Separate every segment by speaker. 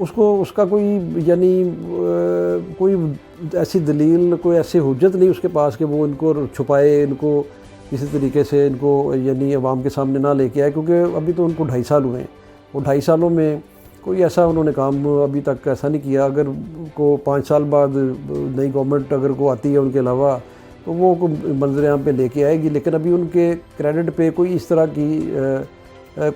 Speaker 1: اس کا کوئی یعنی کوئی ایسی دلیل، کوئی ایسی حجت نہیں اس کے پاس کہ وہ ان کو چھپائے، ان کو کسی طریقے سے ان کو یعنی عوام کے سامنے نہ لے کے آئے، کیونکہ ابھی تو ان کو 2.5 سال ہوئے ہیں، وہ 2.5 سالوں میں کوئی ایسا انہوں نے کام ابھی تک ایسا نہیں کیا۔ اگر کو 5 سال بعد نئی گورنمنٹ اگر کو آتی ہے ان کے علاوہ تو وہ منظر عام پہ لے کے آئے گی، لیکن ابھی ان کے کریڈٹ پہ کوئی اس طرح کی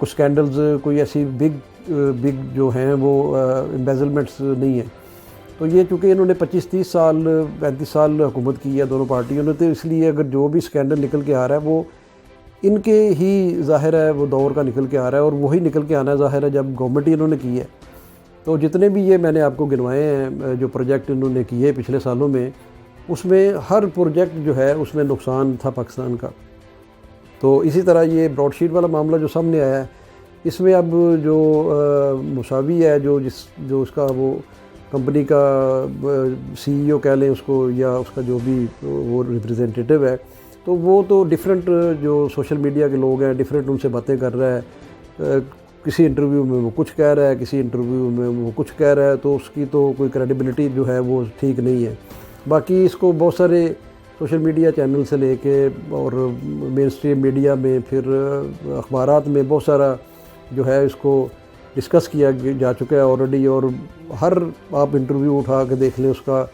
Speaker 1: کچھ سکینڈلز، کوئی ایسی بگ جو ہیں وہ امبیزلمنٹس نہیں ہیں۔ تو یہ چونکہ انہوں نے 25-30 سال 35 سال حکومت کی ہے دونوں پارٹیوں نے، تو اس لیے اگر جو بھی سکینڈل نکل کے آ رہا ہے وہ ان کے ہی ظاہر ہے وہ دور کا نکل کے آ رہا ہے، اور وہی نکل کے آنا ہے ظاہر ہے جب گورنمنٹ ہی انہوں نے کی ہے۔ تو جتنے بھی یہ میں نے آپ کو گنوائے ہیں جو پروجیکٹ انہوں نے کیے پچھلے سالوں میں، اس میں ہر پروجیکٹ جو ہے اس میں نقصان تھا پاکستان کا۔ تو اسی طرح یہ براڈ شیٹ والا معاملہ جو سامنے آیا ہے، اس میں اب جو مساوی ہے جو اس کا وہ کمپنی کا CEO کہہ لیں اس کو، یا اس کا جو بھی وہ ریپریزنٹیٹیو ہے، تو وہ تو ڈیفرنٹ جو سوشل میڈیا کے لوگ ہیں ڈیفرنٹ ان سے باتیں کر رہا ہے، کسی انٹرویو میں وہ کچھ کہہ رہا ہے، کسی انٹرویو میں وہ کچھ کہہ رہا ہے، تو اس کی تو کوئی کریڈیبلٹی جو ہے وہ ٹھیک نہیں ہے۔ باقی اس کو بہت سارے سوشل میڈیا چینل سے لے کے اور مین اسٹریم میڈیا میں، پھر اخبارات میں بہت سارا جو ہے اس کو ڈسکس کیا جا چکا ہے آلریڈی، اور ہر آپ انٹرویو اٹھا کے دیکھ لیں، اس کا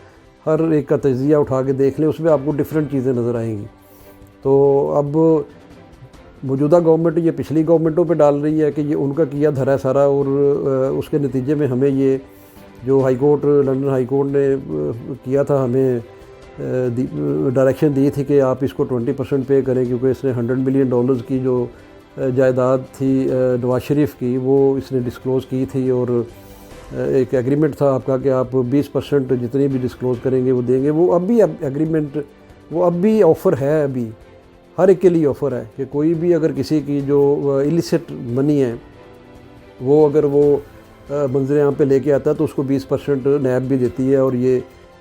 Speaker 1: ہر ایک کا تجزیہ اٹھا کے دیکھ لیں، اس میں آپ کو ڈیفرنٹ چیزیں نظر آئیں گی۔ تو اب موجودہ گورنمنٹ یہ پچھلی گورنمنٹوں پہ ڈال رہی ہے کہ یہ ان کا کیا دھرا ہے سارا، اور اس کے نتیجے میں ہمیں یہ جو high court, London high court نے کیا تھا، ہمیں ڈائریکشن دی تھی کہ آپ اس کو 20% پے کریں، کیونکہ اس نے $100 ملین کی جو جائیداد تھی نواز شریف کی، وہ اس نے ڈسکلوز کی تھی، اور ایک ایگریمنٹ تھا آپ کا کہ آپ 20% جتنی بھی ڈسکلوز کریں گے وہ دیں گے۔ وہ اب بھی ایگریمنٹ، وہ اب بھی آفر ہے، ابھی ہر ایک کے لیے آفر ہے کہ کوئی بھی اگر کسی کی جو ایلیسٹ منی ہے وہ اگر وہ منظر عام پہ لے کے آتا ہے تو اس کو 20% نیب بھی دیتی ہے، اور یہ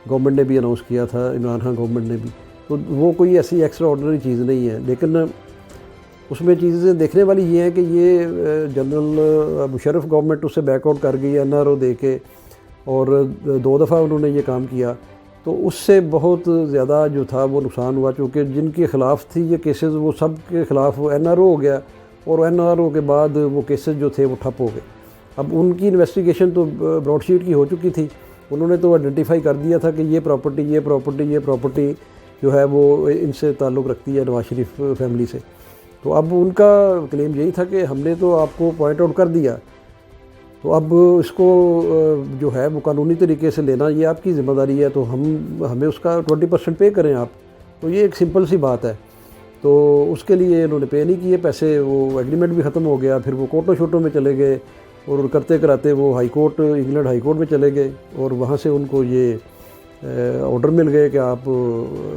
Speaker 1: گورنمنٹ نے بھی اناؤنس کیا تھا، عمران خان گورنمنٹ نے بھی۔ تو وہ کوئی ایسی ایکسٹرا آرڈنری چیز نہیں ہے، لیکن اس میں چیزیں دیکھنے والی یہ ہیں کہ یہ جنرل مشرف گورنمنٹ اس سے بیک آؤٹ کر گئی NRO دے کے، اور 2 دفعہ انہوں نے یہ کام کیا، تو اس سے بہت زیادہ جو تھا وہ نقصان ہوا، چونکہ جن کے خلاف تھی یہ کیسز وہ سب کے خلاف NRO ہو گیا، اور NRO کے بعد وہ کیسز جو تھے وہ ٹھپ ہو گئے۔ اب ان کی انویسٹیگیشن تو براڈ شیٹ کی ہو چکی تھی، انہوں نے تو آئیڈینٹیفائی کر دیا تھا کہ یہ پراپرٹی جو ہے وہ ان سے تعلق رکھتی ہے نواز شریف فیملی سے۔ تو اب ان کا کلیم یہی تھا کہ ہم نے تو آپ کو پوائنٹ آؤٹ کر دیا، تو اب اس کو جو ہے وہ قانونی طریقے سے لینا یہ آپ کی ذمہ داری ہے، تو ہمیں اس کا 20% پے کریں آپ۔ تو یہ ایک سمپل سی بات ہے۔ تو اس کے لیے انہوں نے پے نہیں کیے پیسے، وہ ایگریمنٹ بھی ختم ہو گیا، پھر وہ کورٹوں شورٹوں میں چلے گئے، اور کرتے کراتے وہ high court, England high court میں چلے گئے، اور وہاں سے ان کو یہ آرڈر مل گئے کہ آپ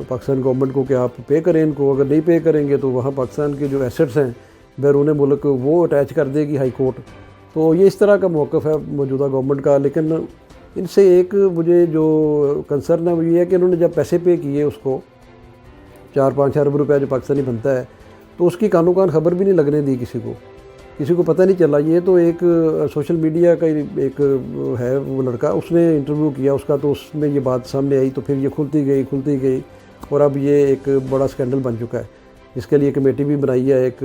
Speaker 1: پاکستان گورنمنٹ کو کہ آپ پے کریں ان کو، اگر نہیں پے کریں گے تو وہاں پاکستان کے جو ایسٹس ہیں بیرون ملک وہ اٹیچ کر دے گی ہائی کورٹ۔ تو یہ اس طرح کا موقف ہے موجودہ گورنمنٹ کا۔ لیکن ان سے ایک مجھے جو کنسرن ہے وہ یہ ہے کہ انہوں نے جب پیسے پے کیے اس کو 4-5 ارب روپے جو پاکستانی بنتا ہے، تو اس کی کانوں کان خبر بھی نہیں لگنے دی کسی کو پتہ نہیں چلا۔ یہ تو ایک سوشل میڈیا کا ایک ہے وہ لڑکا، اس نے انٹرویو کیا اس کا، تو اس میں یہ بات سامنے آئی، تو پھر یہ کھلتی گئی، اور اب یہ ایک بڑا سکینڈل بن چکا ہے، جس کے لیے کمیٹی بھی بنائی ہے ایک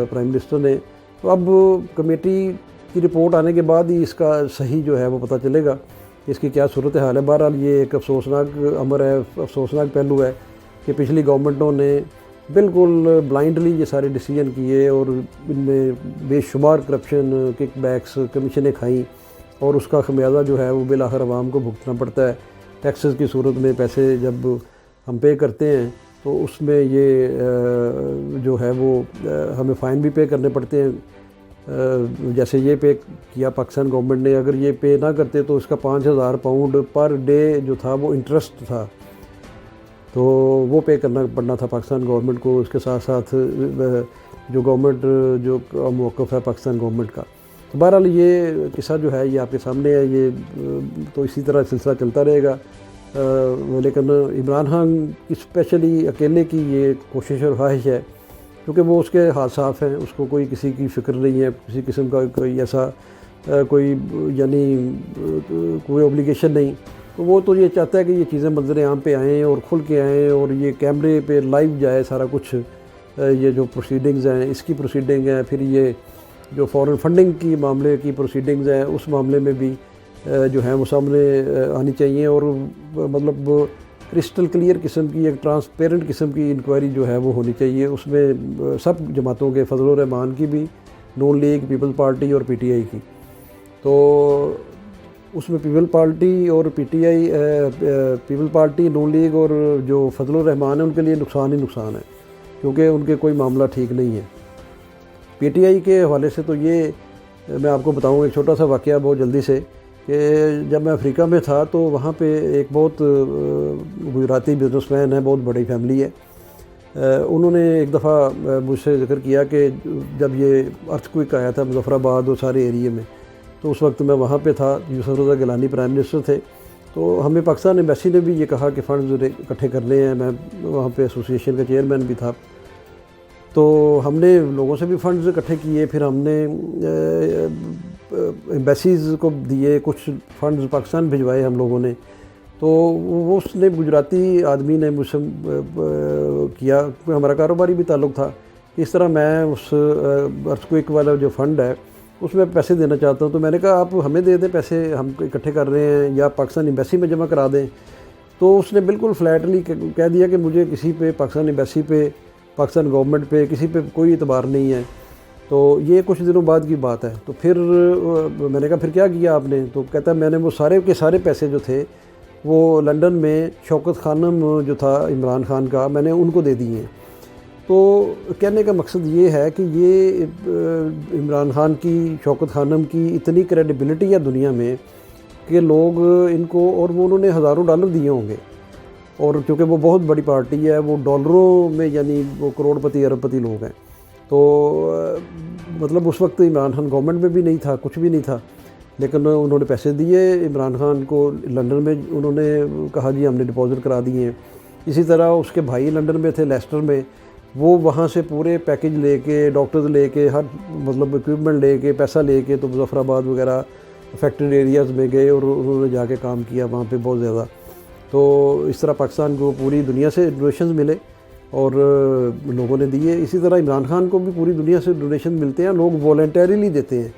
Speaker 1: پرائم منسٹر نے۔ تو اب کمیٹی کی رپورٹ آنے کے بعد ہی اس کا صحیح جو ہے وہ پتہ چلے گا کہ اس کی کیا صورتحال ہے۔ بہرحال یہ ایک افسوسناک امر ہے، افسوسناک پہلو ہے کہ پچھلی گورنمنٹوں نے بالکل بلائنڈلی یہ سارے ڈیسیجن کیے، اور ان میں بے شمار کرپشن، کک بیکس، کمیشنیں کھائیں، اور اس کا خمیازہ جو ہے وہ بالآخر عوام کو بھگتنا پڑتا ہے۔ ٹیکسز کی صورت میں پیسے جب ہم پے کرتے ہیں تو اس میں یہ جو ہے وہ ہمیں فائن بھی پے کرنے پڑتے ہیں، جیسے یہ پے کیا پاکستان گورنمنٹ نے۔ اگر یہ پے نہ کرتے تو اس کا £5000 پر ڈے جو تھا وہ انٹرسٹ تھا، تو وہ پے کرنا پڑنا تھا پاکستان گورنمنٹ کو۔ اس کے ساتھ ساتھ جو گورنمنٹ جو موقف ہے پاکستان گورنمنٹ کا۔ تو بہرحال یہ قصہ جو ہے یہ آپ کے سامنے ہے، یہ تو اسی طرح سلسلہ چلتا رہے گا۔ لیکن عمران خان اسپیشلی اکیلے کی یہ کوشش اور خواہش ہے، کیونکہ وہ اس کے ہاتھ صاف ہیں، اس کو کوئی کسی کی فکر نہیں ہے، کسی قسم کا کوئی ایسا کوئی یعنی کوئی اوبلیگیشن نہیں، تو وہ تو یہ چاہتا ہے کہ یہ چیزیں منظر عام پہ آئیں اور کھل کے آئیں اور یہ کیمرے پہ لائیو جائے سارا کچھ، یہ جو پروسیڈنگز ہیں اس کی پروسیڈنگ ہے، پھر یہ جو فورن فنڈنگ کی معاملے کی پروسیڈنگز ہیں اس معاملے میں بھی جو ہیں وہ سامنے آنی چاہیے، اور مطلب کرسٹل کلیئر قسم کی ایک ٹرانسپیرنٹ قسم کی انکوائری جو ہے وہ ہونی چاہیے، اس میں سب جماعتوں کے، فضل الرحمان کی بھی، نون لیگ، پیپلز پارٹی اور پی ٹی آئی کی، تو اس میں پیپل پارٹی اور پی ٹی آئی، پیپل پارٹی، نون لیگ اور جو فضل الرحمان ہیں ان کے لیے نقصان ہی نقصان ہے، کیونکہ ان کے کوئی معاملہ ٹھیک نہیں ہے۔ پی ٹی آئی کے حوالے سے تو یہ میں آپ کو بتاؤں ایک چھوٹا سا واقعہ بہت جلدی سے، کہ جب میں افریقہ میں تھا تو وہاں پہ ایک بہت گجراتی بزنس مین ہے، بہت بڑی فیملی ہے، انہوں نے ایک دفعہ مجھ سے ذکر کیا کہ جب یہ ارتھ کوئک آیا تھا مظفر آباد اور سارے ایریے میں، تو اس وقت میں وہاں پہ تھا، یوسف رضا گیلانی پرائم منسٹر تھے، تو ہمیں پاکستان ایمبیسی نے بھی یہ کہا کہ فنڈز اکٹھے کرنے ہیں، میں وہاں پہ ایسوسی ایشن کا چیئرمین بھی تھا، تو ہم نے لوگوں سے بھی فنڈز اکٹھے کیے، پھر ہم نے ایمبیسیز کو دیے، کچھ فنڈز پاکستان بھجوائے ہم لوگوں نے، تو وہ اس نے گجراتی آدمی نے مجھ سے کیا، ہمارا کاروباری بھی تعلق تھا، اس طرح میں اس ارتھ کوئک والا جو فنڈ ہے اس میں پیسے دینا چاہتا ہوں، تو میں نے کہا آپ ہمیں دے دیں پیسے، ہم اکٹھے کر رہے ہیں، یا پاکستان ایمبیسی میں جمع کرا دیں، تو اس نے بالکل فلیٹلی کہہ دیا کہ مجھے کسی پہ، پاکستان ایمبیسی پہ، پاکستان گورنمنٹ پہ، کسی پہ کوئی اعتبار نہیں ہے۔ تو یہ کچھ دنوں بعد کی بات ہے، تو پھر میں نے کہا پھر کیا کیا آپ نے؟ تو کہتا ہے میں نے وہ سارے کے سارے پیسے جو تھے وہ لنڈن میں شوکت خانم جو تھا عمران خان کا، میں نے ان کو دے دیے ہیں۔ تو کہنے کا مقصد یہ ہے کہ یہ عمران خان کی، شوکت خانم کی اتنی کریڈیبلٹی ہے دنیا میں کہ لوگ ان کو، اور وہ انہوں نے ہزاروں ڈالر دیے ہوں گے، اور کیونکہ وہ بہت بڑی پارٹی ہے، وہ ڈالروں میں یعنی وہ کروڑ پتی ارب پتی لوگ ہیں، تو مطلب اس وقت عمران خان گورنمنٹ میں بھی نہیں تھا، کچھ بھی نہیں تھا، لیکن انہوں نے پیسے دیے عمران خان کو، لنڈن میں انہوں نے کہا جی ہم نے ڈپازٹ کرا دیے ہیں۔ اسی طرح اس کے بھائی لنڈن میں تھے، لیسٹر میں، وہ وہاں سے پورے پیکج لے کے، ڈاکٹرز لے کے، ہر مطلب ایکوپمنٹ لے کے، پیسہ لے کے، تو مظفر آباد وغیرہ افیکٹڈ ایریاز میں گئے اور انہوں نے جا کے کام کیا وہاں پہ بہت زیادہ۔ تو اس طرح پاکستان کو پوری دنیا سے ڈونیشنز ملے اور لوگوں نے دیے، اسی طرح عمران خان کو بھی پوری دنیا سے ڈونیشن ملتے ہیں، لوگ والنٹیریلی دیتے ہیں۔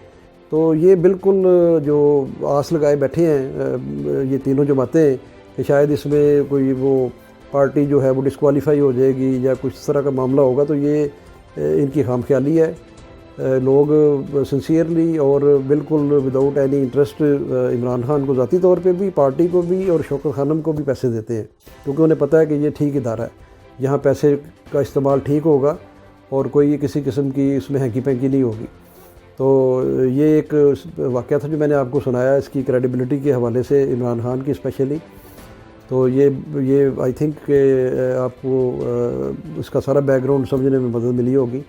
Speaker 1: تو یہ بالکل جو آس لگائے بیٹھے ہیں یہ تینوں جماعتیں کہ شاید اس میں کوئی وہ پارٹی جو ہے وہ ڈسکوالیفائی ہو جائے گی یا کچھ اس طرح کا معاملہ ہوگا، تو یہ ان کی خام خیالی ہے۔ لوگ سنسیئرلی اور بالکل without any interest Imran Khan کو ذاتی طور پہ بھی، پارٹی کو بھی اور شوکت خانم کو بھی پیسے دیتے ہیں، کیونکہ انہیں پتہ ہے کہ یہ ٹھیک ادارہ ہے، یہاں پیسے کا استعمال ٹھیک ہوگا اور کوئی کسی قسم کی اس میں ہینکی پینکی نہیں ہوگی۔ تو یہ ایک واقعہ تھا جو میں نے آپ کو سنایا اس کی کریڈیبلٹی کے حوالے سے، عمران خان کی اسپیشلی۔ تو یہ آئی تھنک کہ آپ کو اس کا سارا بیک گراؤنڈ سمجھنے میں مدد ملی ہوگی۔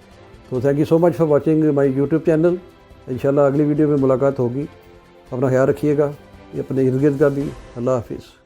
Speaker 1: تو thank you so much for watching my YouTube channel. انشاءاللہ اگلی ویڈیو میں ملاقات ہوگی، اپنا خیال رکھیے گا، اپنے ارد گرد کا بھی۔ اللہ حافظ۔